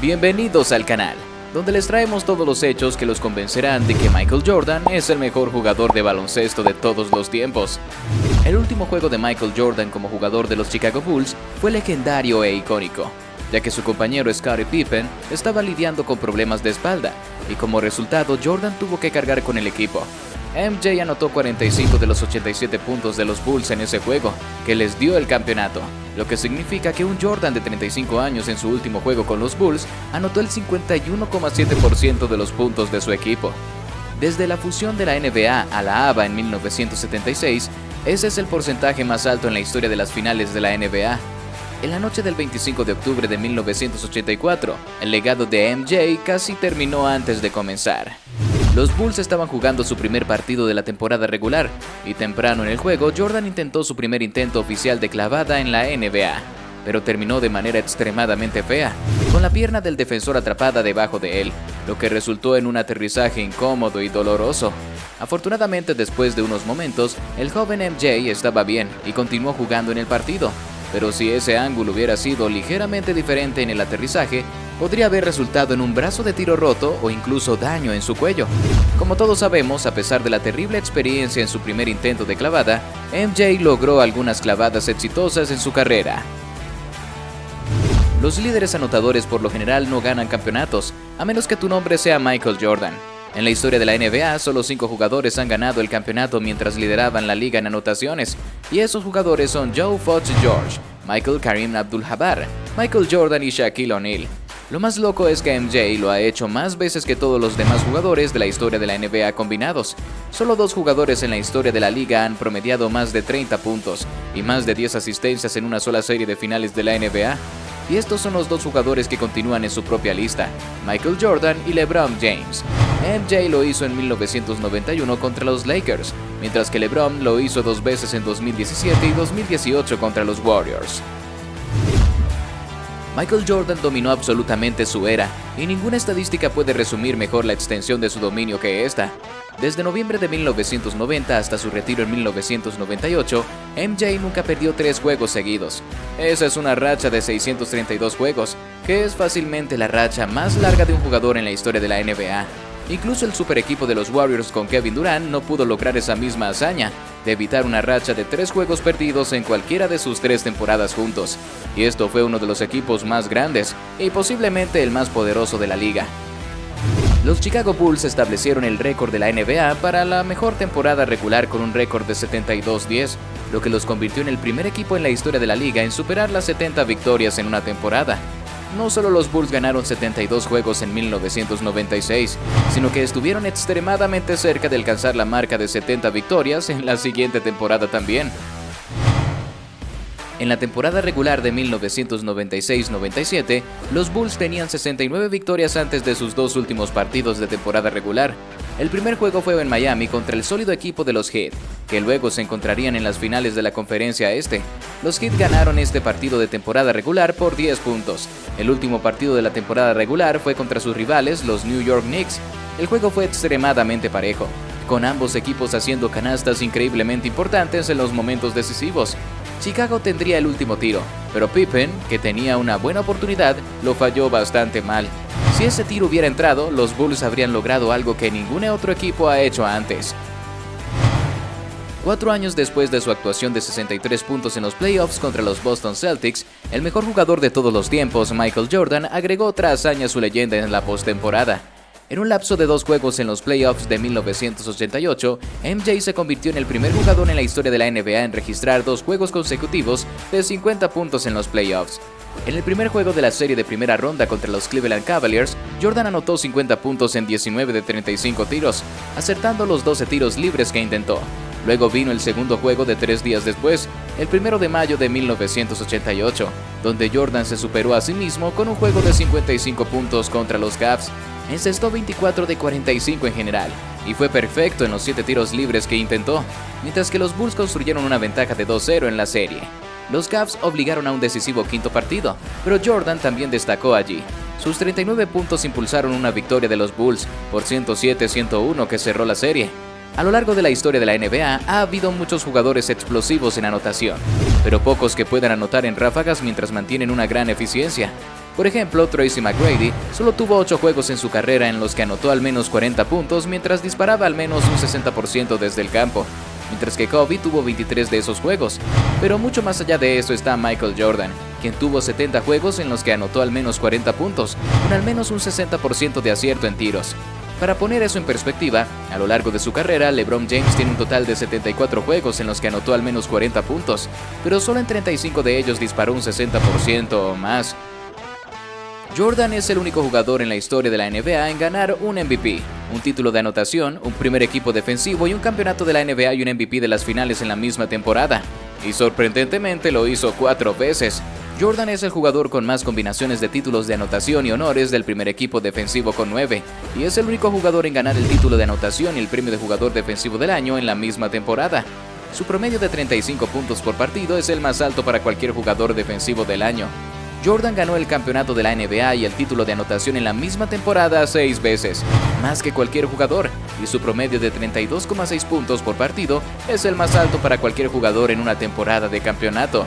Bienvenidos al canal, donde les traemos todos los hechos que los convencerán de que Michael Jordan es el mejor jugador de baloncesto de todos los tiempos. El último juego de Michael Jordan como jugador de los Chicago Bulls fue legendario e icónico, ya que su compañero Scottie Pippen estaba lidiando con problemas de espalda, y como resultado Jordan tuvo que cargar con el equipo. MJ anotó 45 de los 87 puntos de los Bulls en ese juego, que les dio el campeonato, lo que significa que un Jordan de 35 años en su último juego con los Bulls anotó el 51,7% de los puntos de su equipo. Desde la fusión de la NBA a la ABA en 1976, ese es el porcentaje más alto en la historia de las finales de la NBA. En la noche del 25 de octubre de 1984, el legado de MJ casi terminó antes de comenzar. Los Bulls estaban jugando su primer partido de la temporada regular, y temprano en el juego Jordan intentó su primer intento oficial de clavada en la NBA, pero terminó de manera extremadamente fea, con la pierna del defensor atrapada debajo de él, lo que resultó en un aterrizaje incómodo y doloroso. Afortunadamente, después de unos momentos, el joven MJ estaba bien y continuó jugando en el partido, pero si ese ángulo hubiera sido ligeramente diferente en el aterrizaje, podría haber resultado en un brazo de tiro roto o incluso daño en su cuello. Como todos sabemos, a pesar de la terrible experiencia en su primer intento de clavada, MJ logró algunas clavadas exitosas en su carrera. Los líderes anotadores por lo general no ganan campeonatos, a menos que tu nombre sea Michael Jordan. En la historia de la NBA, solo 5 jugadores han ganado el campeonato mientras lideraban la liga en anotaciones, y esos jugadores son Joe Fudge George, Michael Kareem Abdul-Jabbar, Michael Jordan y Shaquille O'Neal. Lo más loco es que MJ lo ha hecho más veces que todos los demás jugadores de la historia de la NBA combinados. Solo 2 jugadores en la historia de la liga han promediado más de 30 puntos y más de 10 asistencias en una sola serie de finales de la NBA. Y estos son los 2 jugadores que continúan en su propia lista, Michael Jordan y LeBron James. MJ lo hizo en 1991 contra los Lakers, mientras que LeBron lo hizo 2 veces en 2017 y 2018 contra los Warriors. Michael Jordan dominó absolutamente su era, y ninguna estadística puede resumir mejor la extensión de su dominio que esta. Desde noviembre de 1990 hasta su retiro en 1998, MJ nunca perdió 3 juegos seguidos. Esa es una racha de 632 juegos, que es fácilmente la racha más larga de un jugador en la historia de la NBA. Incluso el super equipo de los Warriors con Kevin Durant no pudo lograr esa misma hazaña, de evitar una racha de 3 juegos perdidos en cualquiera de sus 3 temporadas juntos. Y esto fue uno de los equipos más grandes, y posiblemente el más poderoso de la liga. Los Chicago Bulls establecieron el récord de la NBA para la mejor temporada regular con un récord de 72-10, lo que los convirtió en el primer equipo en la historia de la liga en superar las 70 victorias en una temporada. No solo los Bulls ganaron 72 juegos en 1996, sino que estuvieron extremadamente cerca de alcanzar la marca de 70 victorias en la siguiente temporada también. En la temporada regular de 1996-97, los Bulls tenían 69 victorias antes de sus 2 últimos partidos de temporada regular. El primer juego fue en Miami contra el sólido equipo de los Heat, que luego se encontrarían en las finales de la Conferencia Este. Los Heat ganaron este partido de temporada regular por 10 puntos. El último partido de la temporada regular fue contra sus rivales, los New York Knicks. El juego fue extremadamente parejo, con ambos equipos haciendo canastas increíblemente importantes en los momentos decisivos. Chicago tendría el último tiro, pero Pippen, que tenía una buena oportunidad, lo falló bastante mal. Si ese tiro hubiera entrado, los Bulls habrían logrado algo que ningún otro equipo ha hecho antes. 4 años después de su actuación de 63 puntos en los playoffs contra los Boston Celtics, el mejor jugador de todos los tiempos, Michael Jordan, agregó otra hazaña a su leyenda en la postemporada. En un lapso de 2 juegos en los playoffs de 1988, MJ se convirtió en el primer jugador en la historia de la NBA en registrar 2 juegos consecutivos de 50 puntos en los playoffs. En el primer juego de la serie de primera ronda contra los Cleveland Cavaliers, Jordan anotó 50 puntos en 19 de 35 tiros, acertando los 12 tiros libres que intentó. Luego vino el segundo juego de 3 días después, el 1 de mayo de 1988, donde Jordan se superó a sí mismo con un juego de 55 puntos contra los Cavs. Encestó 24 de 45 en general, y fue perfecto en los 7 tiros libres que intentó, mientras que los Bulls construyeron una ventaja de 2-0 en la serie. Los Cavs obligaron a un decisivo quinto partido, pero Jordan también destacó allí. Sus 39 puntos impulsaron una victoria de los Bulls por 107-101 que cerró la serie. A lo largo de la historia de la NBA ha habido muchos jugadores explosivos en anotación, pero pocos que puedan anotar en ráfagas mientras mantienen una gran eficiencia. Por ejemplo, Tracy McGrady solo tuvo 8 juegos en su carrera en los que anotó al menos 40 puntos mientras disparaba al menos un 60% desde el campo, mientras que Kobe tuvo 23 de esos juegos. Pero mucho más allá de eso está Michael Jordan, quien tuvo 70 juegos en los que anotó al menos 40 puntos, con al menos un 60% de acierto en tiros. Para poner eso en perspectiva, a lo largo de su carrera, LeBron James tiene un total de 74 juegos en los que anotó al menos 40 puntos, pero solo en 35 de ellos disparó un 60% o más. Jordan es el único jugador en la historia de la NBA en ganar un MVP, un título de anotación, un primer equipo defensivo y un campeonato de la NBA y un MVP de las finales en la misma temporada. Y sorprendentemente lo hizo 4 veces. Jordan es el jugador con más combinaciones de títulos de anotación y honores del primer equipo defensivo con 9, y es el único jugador en ganar el título de anotación y el premio de jugador defensivo del año en la misma temporada. Su promedio de 35 puntos por partido es el más alto para cualquier jugador defensivo del año. Jordan ganó el campeonato de la NBA y el título de anotación en la misma temporada 6 veces, más que cualquier jugador, y su promedio de 32,6 puntos por partido es el más alto para cualquier jugador en una temporada de campeonato.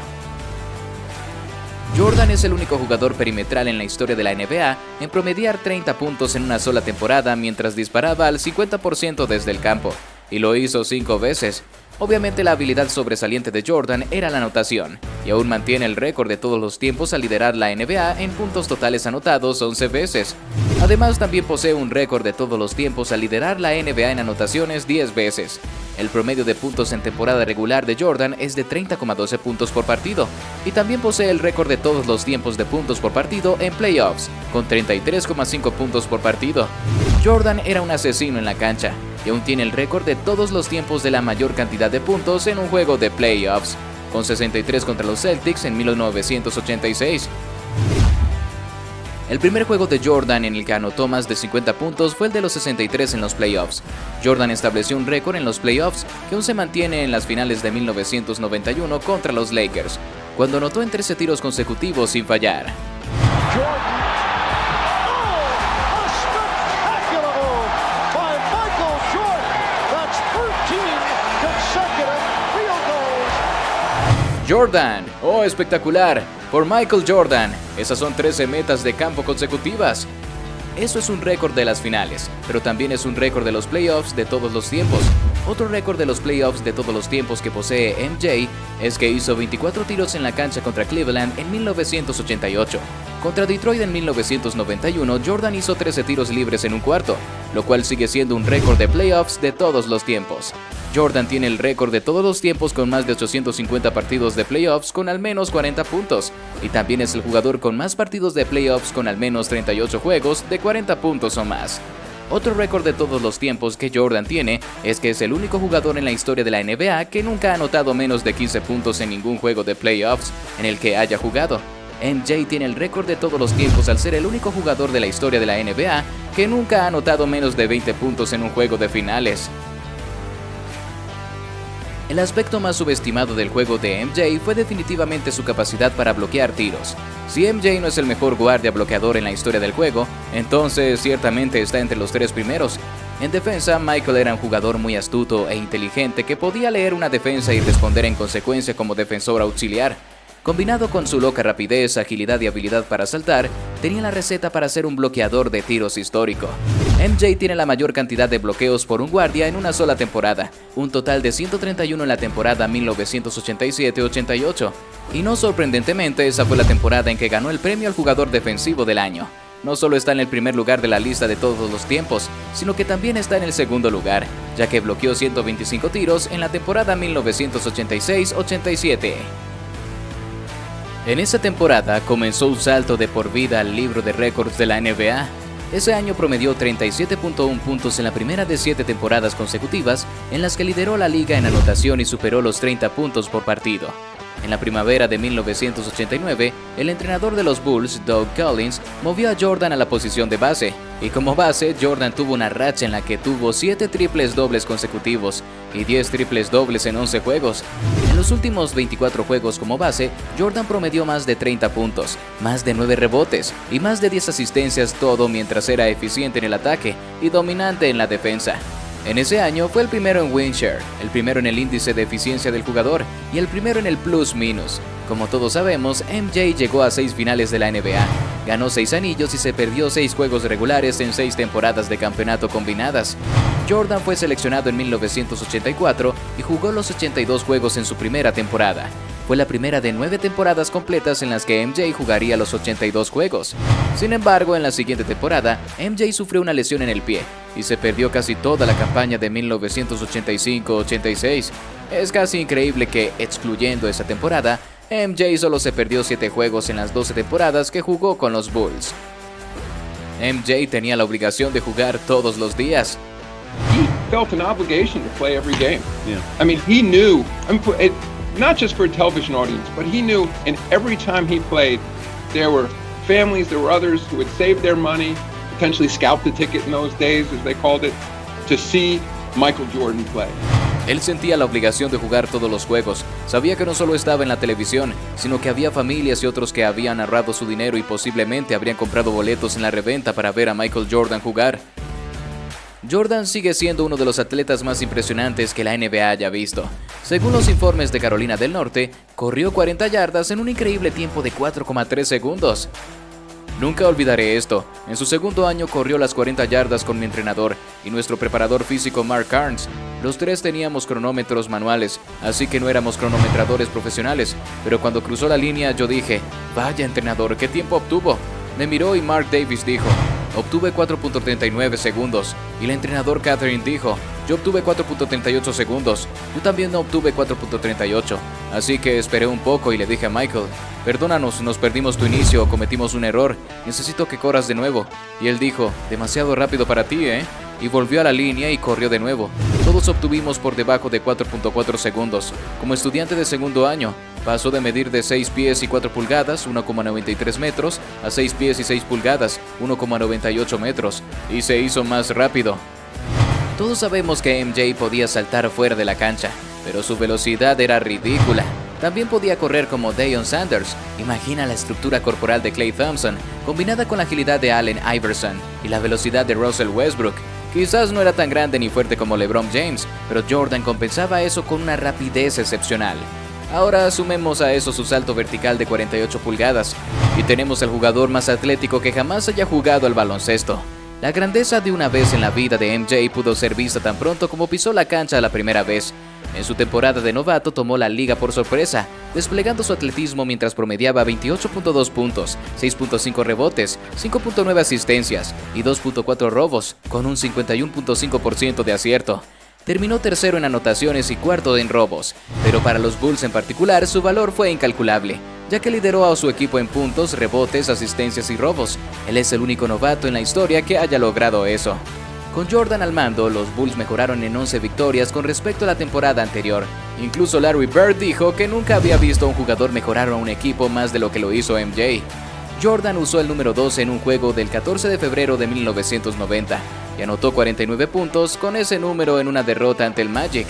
Jordan es el único jugador perimetral en la historia de la NBA en promediar 30 puntos en una sola temporada mientras disparaba al 50% desde el campo, y lo hizo 5 veces. Obviamente la habilidad sobresaliente de Jordan era la anotación, y aún mantiene el récord de todos los tiempos al liderar la NBA en puntos totales anotados 11 veces. Además también posee un récord de todos los tiempos al liderar la NBA en anotaciones 10 veces. El promedio de puntos en temporada regular de Jordan es de 30,12 puntos por partido, y también posee el récord de todos los tiempos de puntos por partido en playoffs, con 33,5 puntos por partido. Jordan era un asesino en la cancha, y aún tiene el récord de todos los tiempos de la mayor cantidad de puntos en un juego de playoffs, con 63 contra los Celtics en 1986. El primer juego de Jordan en el que anotó más de 50 puntos fue el de los 63 en los playoffs. Jordan estableció un récord en los playoffs que aún se mantiene en las finales de 1991 contra los Lakers, cuando anotó en 13 tiros consecutivos sin fallar. Jordan, oh espectacular, por Michael Jordan, esas son 13 metas de campo consecutivas. Eso es un récord de las finales, pero también es un récord de los playoffs de todos los tiempos. Otro récord de los playoffs de todos los tiempos que posee MJ es que hizo 24 tiros en la cancha contra Cleveland en 1988. Contra Detroit en 1991, Jordan hizo 13 tiros libres en un cuarto, lo cual sigue siendo un récord de playoffs de todos los tiempos. Jordan tiene el récord de todos los tiempos con más de 850 partidos de playoffs con al menos 40 puntos, y también es el jugador con más partidos de playoffs con al menos 38 juegos de 40 puntos o más. Otro récord de todos los tiempos que Jordan tiene es que es el único jugador en la historia de la NBA que nunca ha anotado menos de 15 puntos en ningún juego de playoffs en el que haya jugado. MJ tiene el récord de todos los tiempos al ser el único jugador de la historia de la NBA que nunca ha anotado menos de 20 puntos en un juego de finales. El aspecto más subestimado del juego de MJ fue definitivamente su capacidad para bloquear tiros. Si MJ no es el mejor guardia bloqueador en la historia del juego, entonces ciertamente está entre los 3 primeros. En defensa, Michael era un jugador muy astuto e inteligente que podía leer una defensa y responder en consecuencia como defensor auxiliar. Combinado con su loca rapidez, agilidad y habilidad para saltar, tenía la receta para ser un bloqueador de tiros histórico. MJ tiene la mayor cantidad de bloqueos por un guardia en una sola temporada, un total de 131 en la temporada 1987-88, y no sorprendentemente esa fue la temporada en que ganó el premio al jugador defensivo del año. No solo está en el primer lugar de la lista de todos los tiempos, sino que también está en el segundo lugar, ya que bloqueó 125 tiros en la temporada 1986-87. En esa temporada comenzó un salto de por vida al libro de récords de la NBA. Ese año promedió 37.1 puntos en la primera de 7 temporadas consecutivas en las que lideró la liga en anotación y superó los 30 puntos por partido. En la primavera de 1989, el entrenador de los Bulls, Doug Collins, movió a Jordan a la posición de base, y como base, Jordan tuvo una racha en la que tuvo 7 triples dobles consecutivos y 10 triples dobles en 11 juegos. En los últimos 24 juegos como base, Jordan promedió más de 30 puntos, más de 9 rebotes y más de 10 asistencias, todo mientras era eficiente en el ataque y dominante en la defensa. En ese año fue el primero en win share, el primero en el índice de eficiencia del jugador y el primero en el plus-minus. Como todos sabemos, MJ llegó a 6 finales de la NBA, Ganó 6 anillos y se perdió 6 juegos regulares en 6 temporadas de campeonato combinadas. Jordan fue seleccionado en 1984 y jugó los 82 juegos en su primera temporada. Fue la primera de 9 temporadas completas en las que MJ jugaría los 82 juegos. Sin embargo, en la siguiente temporada, MJ sufrió una lesión en el pie y se perdió casi toda la campaña de 1985-86. Es casi increíble que, excluyendo esa temporada, MJ solo se perdió 7 juegos en las 12 temporadas que jugó con los Bulls. MJ tenía la obligación de jugar todos los días. He felt an obligation to play every game. Yeah. I mean, he knew, not just for a television audience, but he knew, and every time he played, there were families, there were others who would save their money, potentially scalp the ticket in those days, as they called it, to see Michael Jordan play. Él sentía la obligación de jugar todos los juegos. Sabía que no solo estaba en la televisión, sino que había familias y otros que habían ahorrado su dinero y posiblemente habrían comprado boletos en la reventa para ver a Michael Jordan jugar. Jordan sigue siendo uno de los atletas más impresionantes que la NBA haya visto. Según los informes de Carolina del Norte, corrió 40 yardas en un increíble tiempo de 4,3 segundos. Nunca olvidaré esto. En su segundo año corrió las 40 yardas con mi entrenador y nuestro preparador físico Mark Carnes. Los tres teníamos cronómetros manuales, así que no éramos cronometradores profesionales, pero cuando cruzó la línea yo dije, vaya entrenador, ¿qué tiempo obtuvo? Me miró y Mark Davis dijo, obtuve 4.39 segundos. Y el entrenador Catherine dijo, yo obtuve 4.38 segundos. Yo también obtuve 4.38. Así que esperé un poco y le dije a Michael, perdónanos, nos perdimos tu inicio o cometimos un error. Necesito que corras de nuevo. Y él dijo, demasiado rápido para ti, ¿eh? Y volvió a la línea y corrió de nuevo. Todos obtuvimos por debajo de 4.4 segundos. Como estudiante de segundo año, pasó de medir de 6 pies y 4 pulgadas, 1,93 metros, a 6 pies y 6 pulgadas, 1,98 metros, y se hizo más rápido. Todos sabemos que MJ podía saltar fuera de la cancha, pero su velocidad era ridícula. También podía correr como Deion Sanders. Imagina la estructura corporal de Klay Thompson, combinada con la agilidad de Allen Iverson y la velocidad de Russell Westbrook. Quizás no era tan grande ni fuerte como LeBron James, pero Jordan compensaba eso con una rapidez excepcional. Ahora sumemos a eso su salto vertical de 48 pulgadas y tenemos al jugador más atlético que jamás haya jugado al baloncesto. La grandeza de una vez en la vida de MJ pudo ser vista tan pronto como pisó la cancha la primera vez. En su temporada de novato tomó la liga por sorpresa, desplegando su atletismo mientras promediaba 28.2 puntos, 6.5 rebotes, 5.9 asistencias y 2.4 robos, con un 51.5% de acierto. Terminó tercero en anotaciones y cuarto en robos, pero para los Bulls en particular su valor fue incalculable, ya que lideró a su equipo en puntos, rebotes, asistencias y robos. Él es el único novato en la historia que haya logrado eso. Con Jordan al mando, los Bulls mejoraron en 11 victorias con respecto a la temporada anterior. Incluso Larry Bird dijo que nunca había visto a un jugador mejorar a un equipo más de lo que lo hizo MJ. Jordan usó el número 12 en un juego del 14 de febrero de 1990 y anotó 49 puntos con ese número en una derrota ante el Magic.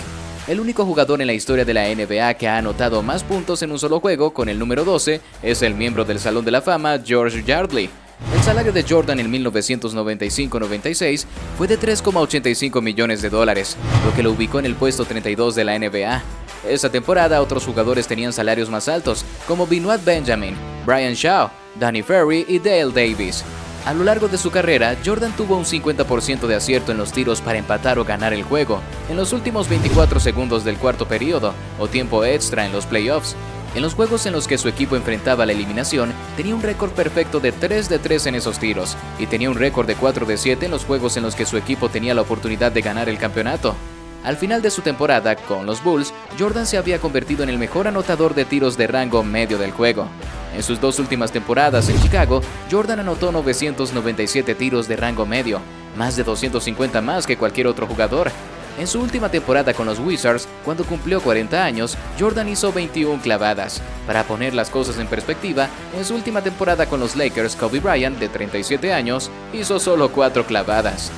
El único jugador en la historia de la NBA que ha anotado más puntos en un solo juego con el número 12 es el miembro del Salón de la Fama George Yardley. El salario de Jordan en 1995-96 fue de $3,85 millones, lo que lo ubicó en el puesto 32 de la NBA. Esa temporada otros jugadores tenían salarios más altos, como Benoit Benjamin, Brian Shaw, Danny Ferry y Dale Davis. A lo largo de su carrera, Jordan tuvo un 50% de acierto en los tiros para empatar o ganar el juego en los últimos 24 segundos del cuarto período o tiempo extra en los playoffs. En los juegos en los que su equipo enfrentaba la eliminación, tenía un récord perfecto de 3 de 3 en esos tiros y tenía un récord de 4 de 7 en los juegos en los que su equipo tenía la oportunidad de ganar el campeonato. Al final de su temporada con los Bulls, Jordan se había convertido en el mejor anotador de tiros de rango medio del juego. En sus 2 últimas temporadas en Chicago, Jordan anotó 997 tiros de rango medio, más de 250 más que cualquier otro jugador. En su última temporada con los Wizards, cuando cumplió 40 años, Jordan hizo 21 clavadas. Para poner las cosas en perspectiva, en su última temporada con los Lakers, Kobe Bryant, de 37 años, hizo solo 4 clavadas.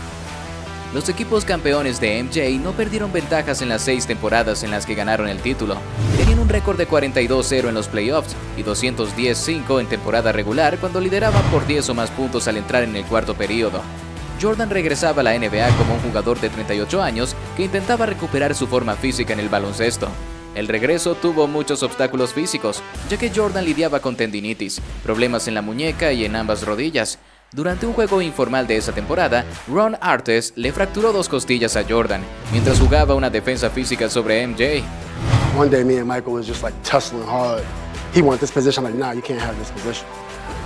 Los equipos campeones de MJ no perdieron ventajas en las 6 temporadas en las que ganaron el título. Tenían un récord de 42-0 en los playoffs y 210-5 en temporada regular cuando lideraban por 10 o más puntos al entrar en el cuarto período. Jordan regresaba a la NBA como un jugador de 38 años que intentaba recuperar su forma física en el baloncesto. El regreso tuvo muchos obstáculos físicos, ya que Jordan lidiaba con tendinitis, problemas en la muñeca y en ambas rodillas. Durante un juego informal de esa temporada, Ron Artest le fracturó 2 costillas a Jordan, mientras jugaba una defensa física sobre MJ. One day me and Michael was just like tussling hard. He wanted this position, I'm like, nah, you can't have this position.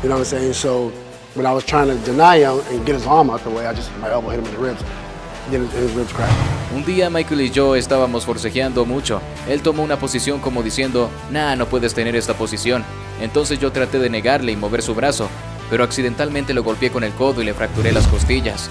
You know what I'm saying? So when I was trying to deny him and get his arm out the way, my elbow hit him in the ribs. Then his ribs cracked. Un día Michael y yo estábamos forcejeando mucho. Él tomó una posición como diciendo, nah, no puedes tener esta posición. Entonces yo traté de negarle y mover su brazo, pero accidentalmente lo golpeé con el codo y le fracturé las costillas.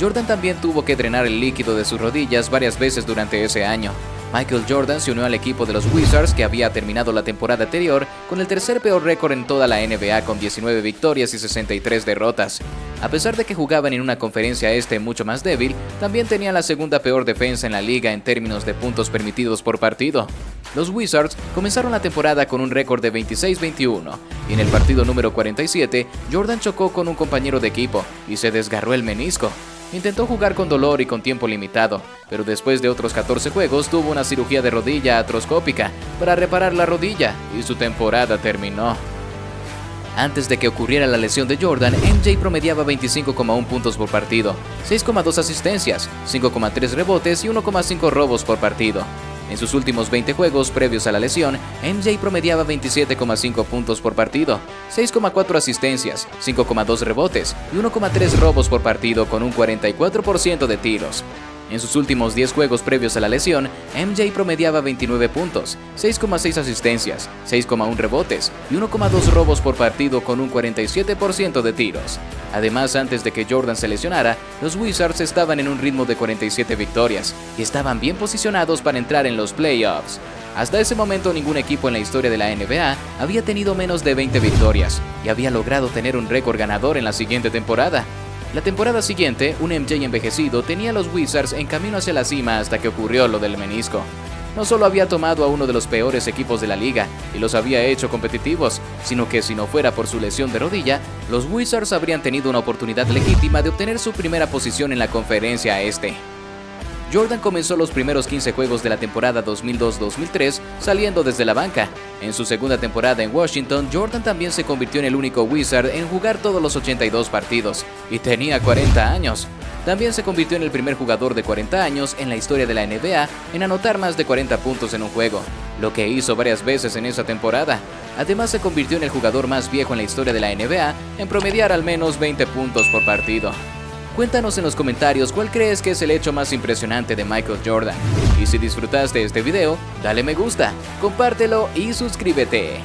Jordan también tuvo que drenar el líquido de sus rodillas varias veces durante ese año. Michael Jordan se unió al equipo de los Wizards, que había terminado la temporada anterior con el tercer peor récord en toda la NBA, con 19 victorias y 63 derrotas. A pesar de que jugaban en una conferencia este mucho más débil, también tenían la segunda peor defensa en la liga en términos de puntos permitidos por partido. Los Wizards comenzaron la temporada con un récord de 26-21, y en el partido número 47, Jordan chocó con un compañero de equipo y se desgarró el menisco. Intentó jugar con dolor y con tiempo limitado, pero después de otros 14 juegos tuvo una cirugía de rodilla artroscópica para reparar la rodilla y su temporada terminó. Antes de que ocurriera la lesión de Jordan, MJ promediaba 25,1 puntos por partido, 6,2 asistencias, 5,3 rebotes y 1,5 robos por partido. En sus últimos 20 juegos previos a la lesión, MJ promediaba 27,5 puntos por partido, 6,4 asistencias, 5,2 rebotes y 1,3 robos por partido con un 44% de tiros. En sus últimos 10 juegos previos a la lesión, MJ promediaba 29 puntos, 6,6 asistencias, 6,1 rebotes y 1,2 robos por partido con un 47% de tiros. Además, antes de que Jordan se lesionara, los Wizards estaban en un ritmo de 47 victorias y estaban bien posicionados para entrar en los playoffs. Hasta ese momento ningún equipo en la historia de la NBA había tenido menos de 20 victorias y había logrado tener un récord ganador en la siguiente temporada. La temporada siguiente, un MJ envejecido tenía a los Wizards en camino hacia la cima hasta que ocurrió lo del menisco. No solo había tomado a uno de los peores equipos de la liga y los había hecho competitivos, sino que si no fuera por su lesión de rodilla, los Wizards habrían tenido una oportunidad legítima de obtener su primera posición en la conferencia este. Jordan comenzó los primeros 15 juegos de la temporada 2002-2003 saliendo desde la banca. En su segunda temporada en Washington, Jordan también se convirtió en el único Wizard en jugar todos los 82 partidos, y tenía 40 años. También se convirtió en el primer jugador de 40 años en la historia de la NBA en anotar más de 40 puntos en un juego, lo que hizo varias veces en esa temporada. Además, se convirtió en el jugador más viejo en la historia de la NBA en promediar al menos 20 puntos por partido. Cuéntanos en los comentarios cuál crees que es el hecho más impresionante de Michael Jordan. Y si disfrutaste este video, dale me gusta, compártelo y suscríbete.